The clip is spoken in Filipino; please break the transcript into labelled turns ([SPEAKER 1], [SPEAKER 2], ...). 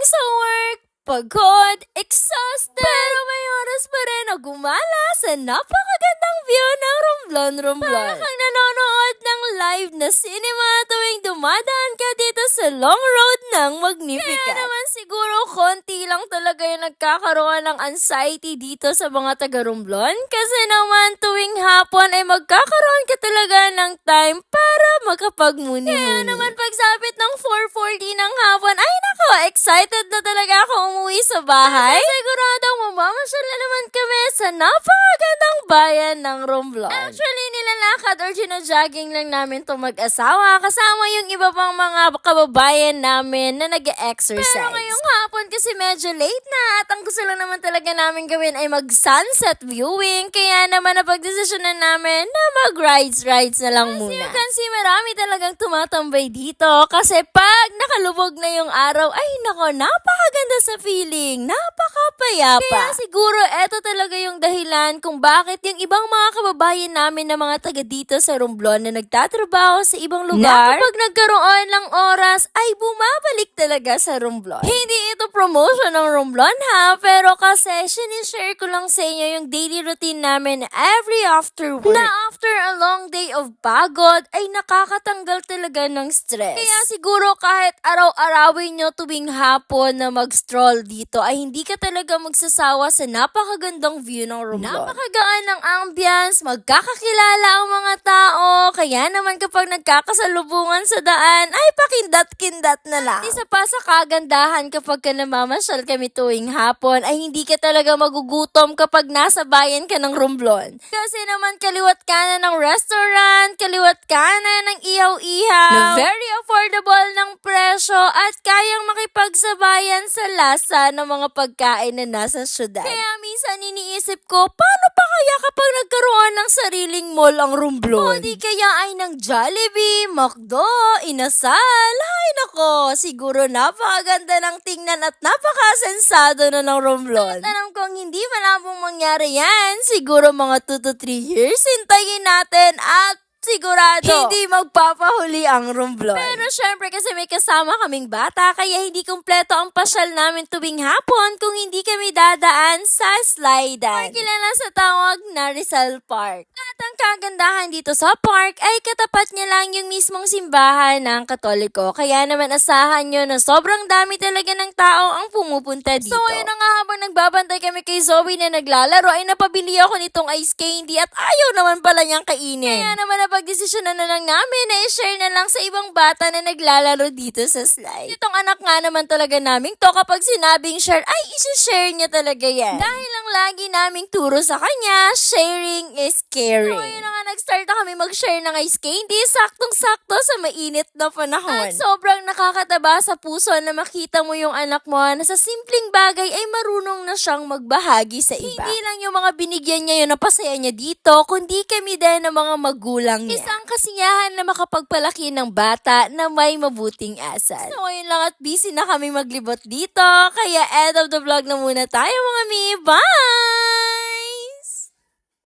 [SPEAKER 1] Pagdating sa work, pagod, exhausted, pero may oras pa rin na gumala sa napakagandang view ng Romblon. Para kang nanonood ng live na cinema tuwing dumadaan ka dito sa long road ng Magnificat. Kaya naman siguro konti lang talaga yung nagkakaroon ng anxiety dito sa mga taga Romblon. Kasi naman tuwing hapon ay magkakaroon ka talaga ng time para makapagmuni-muni. Kaya naman pagsapit ng 4:40 ng hapon, ay nako, excited na talaga ako umuwi sa bahay. At siguradong mamamasyal na naman kami sa napakagandang bayan ng Romblon. Actually, nilalakad or gino-jogging lang namin itong mag-asawa kasama yung iba pang mga kababayan namin na nag-exercise. Pero ngayong hapon kasi medyo late na at ang gusto lang naman talaga namin gawin ay mag-sunset viewing. Kaya naman napagdesisyonan namin na mag-rides na lang muna. As you can see, marami talagang tumatambay dito kasi pag nakalubog na yung araw, ay nako, napakaganda sa feeling, napakapayapa. Kaya siguro eto talaga yung dahilan kung bakit yung ibang mga kababayan namin na mga taga dito sa Romblon na nagtatrabaho sa ibang lugar, na kapag nagkaroon ng oras ay bumabalik talaga sa Romblon. Hindi ito promotion ng Romblon ha, pero kasi sinishare ko lang sa inyo yung daily routine namin every after work. Na after a long day of pagod ay nakakatanggal talaga ng stress. Kaya siguro kahit araw-arawin nyo tuwing hapon na mag-stroll dito ay hindi ka talaga magsasawa sa napakagandang view ng Romblon. Napakagaan ng ambience, magkakakilala ang mga tao, kaya naman kapag nagkakasalubungan sa daan ay pakindat-kindat na lang. Isa pa sa kagandahan kapag ka namamasyal kami tuwing hapon ay hindi ka talaga magugutom kapag nasa bayan ka ng Romblon. Kasi naman kaliwat ka na ng restaurant, kaliwat ka na ng ihaw-ihaw, na very affordable ng presyo at kayang makipagsabayan sa lasa ng mga pagkain na nasa syudad. Kaya minsan iniisip ko, paano pa kaya kapag nagkaroon ng sariling mall ang Romblon? O di kaya ay ng Jollibee, McDo, Inasal, ay nako, siguro napakaganda ng tingnan at napakasensado na ng Romblon. At alam kong hindi malabong mangyari yan, siguro mga 2 to 3 years, hintayin natin at sigurado hindi magpapahuli ang Romblon. Pero syempre kasi may kasama kaming bata kaya hindi kumpleto ang pasyal namin tuwing hapon kung hindi kami dadaan sa slidean. Or kilala sa tawag na Rizal Park. At ang kagandahan dito sa park ay katapat niya lang yung mismong simbahan ng Katoliko. Kaya naman asahan nyo na sobrang dami talaga ng tao ang pumupunta dito. So ayun na nga, habang nagbabantay kami kay Zoe na naglalaro ay napabili ako nitong ice candy at ayaw naman pala niyang kainin. Kaya naman napagdesisyonan na lang namin na i-share na lang sa ibang bata na naglalaro dito sa slide. Itong anak nga naman talaga naming to, kapag sinabing share ay isi-share niya talaga yan. Dahil lang lagi naming turo sa kanya, sharing is caring. So ayun na nga, nag-start na kami mag-share ng ice candy, saktong-sakto sa mainit na panahon. At sobrang nakakataba sa puso na makita mo yung anak mo na sa simpleng bagay ay marunong na siyang magbahagi sa iba. Hindi lang yung mga binigyan niya yung napasaya niya dito, kundi kami din ng mga magulang niya. Isang kasiyahan na makapagpalaki ng bata na may mabuting asal. So ayun lang at busy na kami maglibot dito, kaya end of the vlog na muna tayo mga mi. Bye!